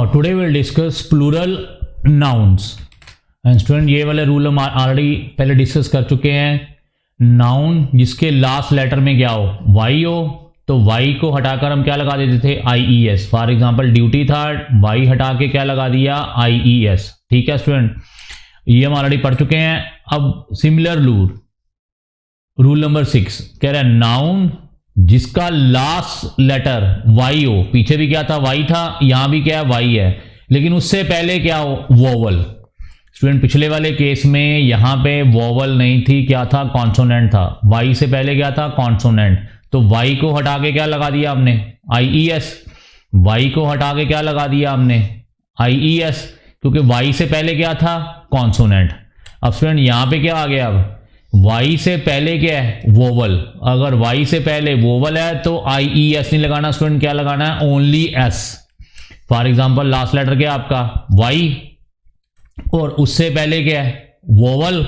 Now today will discuss plural nouns and student ये वाले rule हम ऑलरेडी पहले डिस्कस कर चुके हैं। नाउन जिसके लास्ट लेटर में क्या हो, वाई हो, तो वाई को हटाकर हम क्या लगा देते थे, I E S. For example duty था, वाई हटा के क्या लगा दिया, आई ई एस। ठीक है स्टूडेंट, ये हम ऑलरेडी पढ़ चुके हैं। अब सिमिलर रूल नंबर 6 कह रहा है नाउन जिसका लास्ट लेटर वाई हो, पीछे भी क्या था, वाई था, यहां भी क्या है, वाई है, लेकिन उससे पहले क्या हो, वोवल। स्टूडेंट पिछले वाले केस में यहां पे वोवल नहीं थी, क्या था, कॉन्सोनेंट था। वाई से पहले क्या था, कॉन्सोनेंट, तो वाई को हटा के क्या लगा दिया हमने, आई ई एस। वाई को हटा के क्या लगा दिया हमने, आई ई एस, क्योंकि वाई से पहले क्या था, कॉन्सोनेंट। अब स्टूडेंट यहां पे क्या आ गया, अब वाई से पहले क्या है, वोवल। अगर वाई से पहले वोवल है तो आई ई एस नहीं लगाना स्टूडेंट, क्या लगाना है, only S. For example last letter क्या है आपका, वाई, और उससे पहले क्या है, वोवल,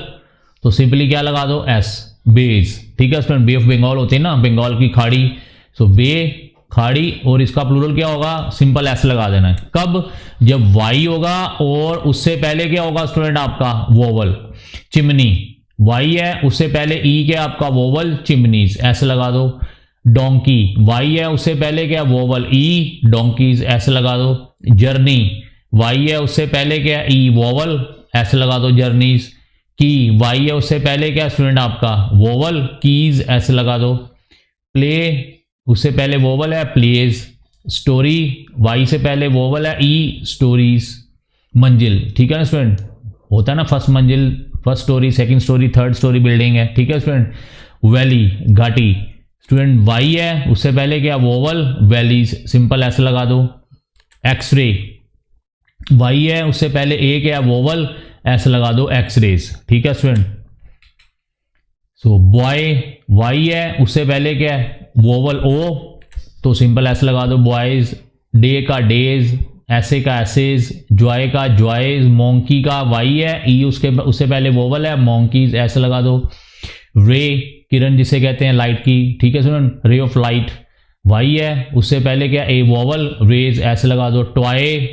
तो सिंपली क्या लगा दो, एस, बेज। ठीक है स्टूडेंट, बे ऑफ बंगाल होती है ना, बंगाल की खाड़ी, सो बे, खाड़ी, और इसका प्लूरल क्या होगा, सिंपल एस लगा देना है। कब, जब वाई होगा और उससे पहले क्या होगा स्टूडेंट आपका, वोवल। चिमनी, वाई है, उससे पहले ई क्या आपका, वोवल, चिमनीज, ऐसे लगा दो। डोंकी, वाई है, उससे पहले क्या, वोवल, ई, डोंकीज, ऐसे लगा दो। जर्नी, वाई है, उससे पहले क्या, ई, वोवल, ऐसे लगा दो, जर्नीज। की, वाई है, उससे पहले क्या स्टूडेंट आपका, वोवल, कीज, ऐसे लगा दो। प्ले, उससे पहले वोवल है, प्लेज। स्टोरी, वाई से पहले वोवल है, ई, स्टोरीज। मंजिल, ठीक है ना स्टूडेंट, होता है ना फर्स्ट मंजिल, first story, second story, third story building है। ठीक है स्टूडेंट, वैली, घाटी, स्टूडेंट वाई है, उससे पहले क्या, वोवल, वैलीज, सिंपल ऐसे लगा दो। एक्सरे, वाई है, उससे पहले ए क्या, वोवल, ऐसे लगा दो, एक्सरेज। ठीक है स्टूडेंट, सो बॉय, वाई है, उससे पहले क्या है, वोवल, ओ, तो सिंपल ऐसे लगा दो, बॉयज। डे का डेज, ऐसे का ऐसेज, जॉय का जॉयज। मोंकी का वाई है, ई उससे पहले वोवल है, मोंकीज, ऐसे लगा दो। रे, किरण जिसे कहते हैं लाइट की। ठीक है student, ray of light, Y है, उससे पहले क्या, ए, वोवल, रेज, ऐसे लगा दो। टॉय,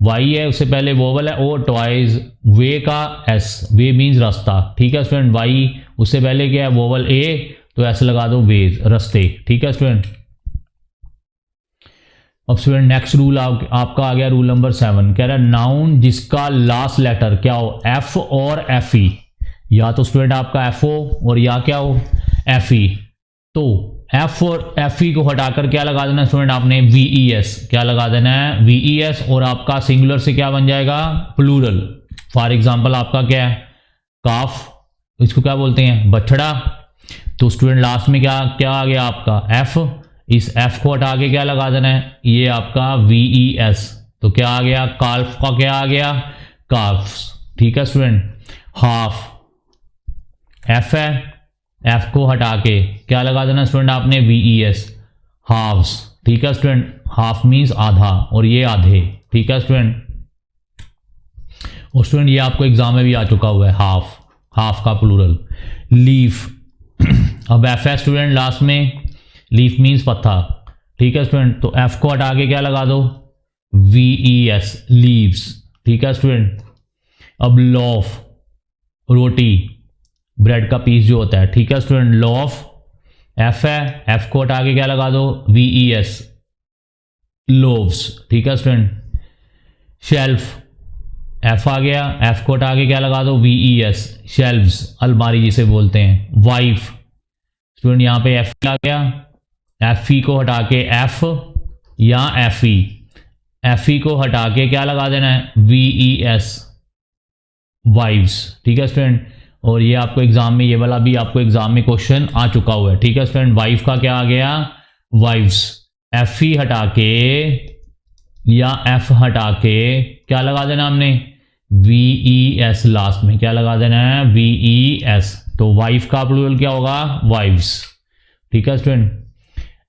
वाई है, उससे पहले वोवल है, ओ, टॉयज। वे का एस, वे मीन्स रास्ता। ठीक है स्टूडेंट, वाई, उससे पहले क्या है, वोवल, ए, तो ऐसे लगा दो, वेज, रास्ते। ठीक है स्टूडेंट, अब स्टूडेंट नेक्स्ट रूल आपका आ गया रूल नंबर 7, कह रहा है नाउन जिसका लास्ट लेटर क्या हो, एफ और एफ ई। या तो स्टूडेंट आपका एफ हो और या क्या हो, एफ ई। तो एफ और एफ ई को हटाकर क्या लगा देना स्टूडेंट आपने, वी ई एस, क्या लगा देना है, वी ई एस, और आपका सिंगुलर से क्या बन जाएगा, प्लूरल। फॉर एग्जाम्पल आपका क्या है, काफ, इसको क्या बोलते हैं, बछड़ा, तो स्टूडेंट लास्ट में क्या क्या आ गया आपका, एफ, इस एफ को हटा के क्या लगा देना है, ये आपका वी ई एस, तो क्या आ गया, काल्फ का क्या आ गया, काफ्स। ठीक है स्टूडेंट, हाफ, एफ है, एफ को हटा के क्या लगा देना स्टूडेंट आपने, वी ई एस, हाफ्स। ठीक है स्टूडेंट, हाफ मीन्स आधा, और ये आधे। ठीक है स्टूडेंट, और स्टूडेंट ये आपको एग्जाम में भी आ चुका हुआ है, हाफ, हाफ का प्लूरल। लीफ, अब एफ है स्टूडेंट लास्ट में, लीफ मीन्स पत्ता। ठीक है स्टूडेंट, तो एफ को हटा के क्या लगा दो, वी ई एस, लीव्स। ठीक है स्टूडेंट, अब लॉफ, रोटी, ब्रेड का पीस जो होता है। ठीक है स्टूडेंट, लॉफ, एफ है, एफ को हटा के क्या लगा दो, वी ई एस, लोव्स। ठीक है स्टूडेंट, शेल्फ, एफ आ गया, एफ को हटा के क्या लगा दो, वी ई एस, शेल्व्स, अलमारी जिसे बोलते हैं। वाइफ, स्टूडेंट यहाँ पे एफ आ गया, एफ ई को हटा के एफ या एफ ई को हटा के क्या लगा देना है, वी ई एस, वाइव्स। ठीक है स्टूडेंट, और ये आपको एग्जाम में, ये वाला भी आपको एग्जाम में क्वेश्चन आ चुका हुआ है। ठीक है स्टूडेंट, वाइफ का क्या आ गया, वाइव्स, एफ ई हटा के या एफ हटा के क्या लगा देना हमने, वी ई एस, लास्ट में क्या लगा देना है, वी ई एस, तो वाइफ का प्लूरल क्या होगा, वाइव्स। ठीक है स्टूडेंट,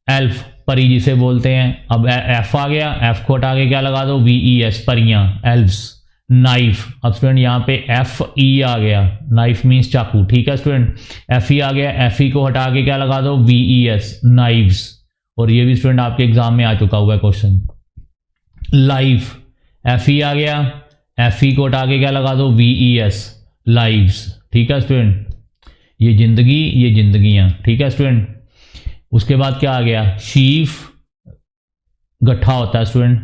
एल्फ, परी जिसे बोलते हैं। अब एफ आ गया, एफ को हटा के क्या लगा दो, वी ई एस, परियां, एल्व्स। नाइफ, अब स्टूडेंट यहाँ पे एफ ई आ गया, नाइफ मीन्स चाकू। ठीक है स्टूडेंट, एफ ई आ गया, एफ ई को हटा के क्या लगा दो, वी ई एस, नाइव्स, और ये भी स्टूडेंट आपके एग्जाम में आ चुका हुआ है क्वेश्चन। लाइफ, एफ ई आ गया, एफ ई को हटा के क्या लगा दो, वी ई एस, लाइव्स। ठीक है स्टूडेंट, ये जिंदगी, ये जिंदगियां। ठीक है स्टूडेंट, उसके बाद क्या आ गया, शीफ गट्ठा होता है स्टूडेंट,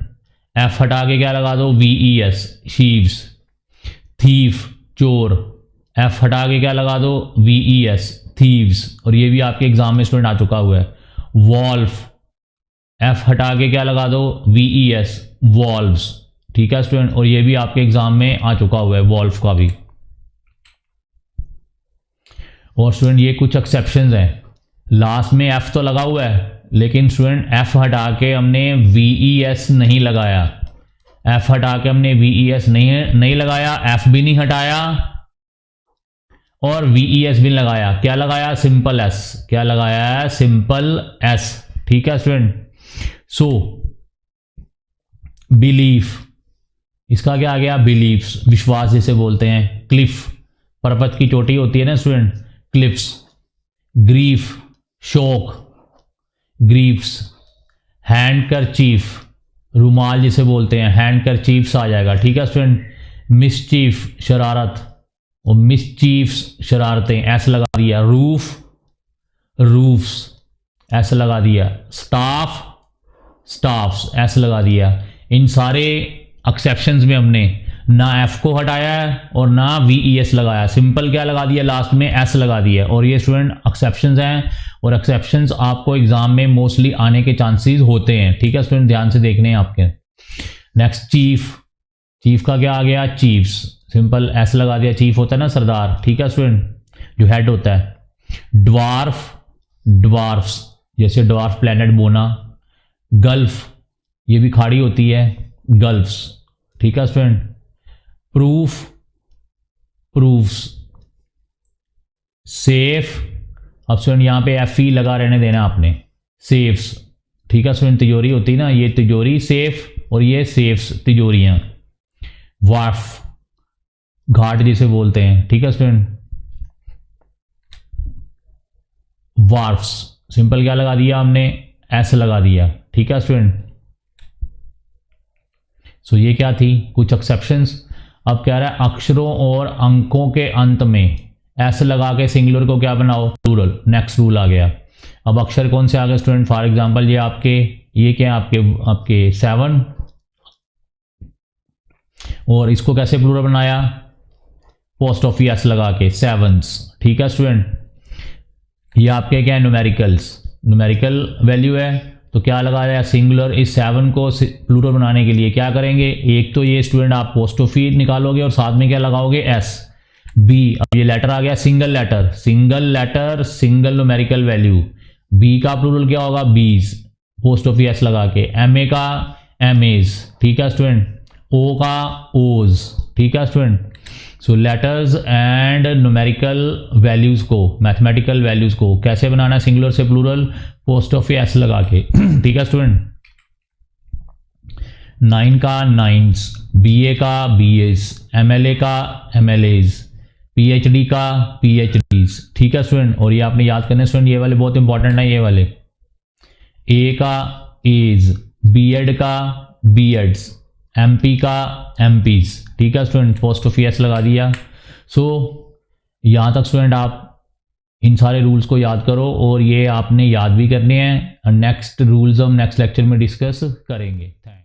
एफ हटा के क्या लगा दो, वी ई एस, शीव्स। थीफ चोर, एफ हटा के क्या लगा दो, वी ई एस, थीव्स। और ये भी आपके एग्जाम में स्टूडेंट आ चुका हुआ है। वॉल्फ, एफ हटा के क्या लगा दो, वी ई एस, वॉल्व्स। ठीक है स्टूडेंट, और ये भी आपके एग्जाम में आ चुका हुआ है, वॉल्फ का भी। और स्टूडेंट ये कुछ एक्सेप्शंस हैं, लास्ट में एफ तो लगा हुआ है, लेकिन स्टूडेंट एफ हटा के हमने वी ई एस नहीं लगाया, एफ हटा के हमने वी ई एस नहीं लगाया, एफ भी नहीं हटाया और वी ई एस भी लगाया। क्या लगाया, सिंपल एस। क्या लगाया है, सिंपल एस। ठीक है स्टूडेंट, सो बिलीफ, इसका क्या आ गया, बिलीफ्स, विश्वास जिसे बोलते हैं। क्लिफ, पर्वत की चोटी होती है ना स्टूडेंट, क्लिफ्स। ग्रीफ, शोक, ग्रीफ्स। हैंडकरचीफ, रुमाल जिसे बोलते हैं, हैंडकरचीफ्स आ जाएगा। ठीक है स्टूडेंट, मिसचीफ, शरारत, और मिसचीफ्स, शरारतें, ऐसे लगा दिया। रूफ, रूफ्स, ऐसे लगा दिया। स्टाफ, स्टाफ्स, ऐसे लगा दिया। इन सारे एक्सेप्शंस में हमने ना एफ को हटाया है और ना वी ई एस लगाया, सिंपल क्या लगा दिया, लास्ट में एस लगा दिया। और ये स्टूडेंट एक्सेप्शंस हैं, और एक्सेप्शंस आपको एग्जाम में मोस्टली आने के चांसेस होते हैं। ठीक है स्टूडेंट, ध्यान से देखने हैं आपके। नेक्स्ट चीफ, चीफ का क्या आ गया, चीफ्स, सिंपल एस लगा दिया। चीफ होता है ना सरदार। ठीक है स्टूडेंट, जो हेड होता है। ड्वार्फ, ड्वार्फ्स, जैसे ड्वार्फ प्लेनेट बोना। गल्फ, ये भी खाड़ी होती है, गल्फ्स। ठीक है स्टूडेंट, प्रूफ, प्रूफ्स। सेफ, अब स्टूडेंट यहाँ पे एफ ई लगा रहने देना आपने, सेफ्स। ठीक है स्टूडेंट, तिजोरी होती है ना, ये तिजोरी सेफ, और ये सेफ्स, तिजोरियां। वार्फ, घाट जिसे बोलते हैं। ठीक है स्टूडेंट, वार्फ्स, सिंपल क्या लगा दिया हमने, एस लगा दिया। ठीक है स्टूडेंट, सो ये क्या थी, कुछ एक्सेप्शंस। अब कह रहा है अक्षरों और अंकों के अंत में एस लगा के सिंगुलर को क्या बनाओ, प्लूरल। नेक्स्ट रूल आ गया। अब अक्षर कौन से आ गए स्टूडेंट, फॉर एग्जांपल ये आपके, ये क्या है आपके 7, और इसको कैसे प्लूरल बनाया, पोस्ट ऑफ एस लगा के, सेवंस। ठीक है स्टूडेंट, ये आपके क्या है, न्यूमेरिकल्स, न्यूमेरिकल वैल्यू है, तो क्या लगा रहा है, सिंगुलर। इस 7 को प्लूरल बनाने के लिए क्या करेंगे, एक तो ये स्टूडेंट आप पोस्ट ऑफ निकालोगे और साथ में क्या लगाओगे, एस। बी, अब ये लेटर आ गया, single letter, single letter, single numerical value. B का प्लूरल क्या होगा, बीज, पोस्ट ऑफ एस लगा के। एम ए का एम एज। ठीक है स्टूडेंट, ओ का ओज। ठीक है student, so letters and numerical values को, मैथमेटिकल वैल्यूज को कैसे बनाना है, सिंगुलर से प्लूरल, पोस्ट ऑफ एस लगा के। ठीक है स्टूडेंट, 9 का नाइन्स, बी ए का B S, M L A का M L As, P H D का पी एच डीज। ठीक है स्टूडेंट, और ये आपने याद करने स्टूडेंट, ये वाले बहुत इंपॉर्टेंट है, ये वाले। ए का एज, बी एड का बी एड्स, एम पी का एम पीज। ठीक है स्टूडेंट, पोस्ट ऑफ एस लगा दिया। सो यहाँ तक स्टूडेंट आप इन सारे रूल्स को याद करो, और ये आपने याद भी करने हैं। नेक्स्ट रूल्स हम नेक्स्ट लेक्चर में डिस्कस करेंगे। थैंक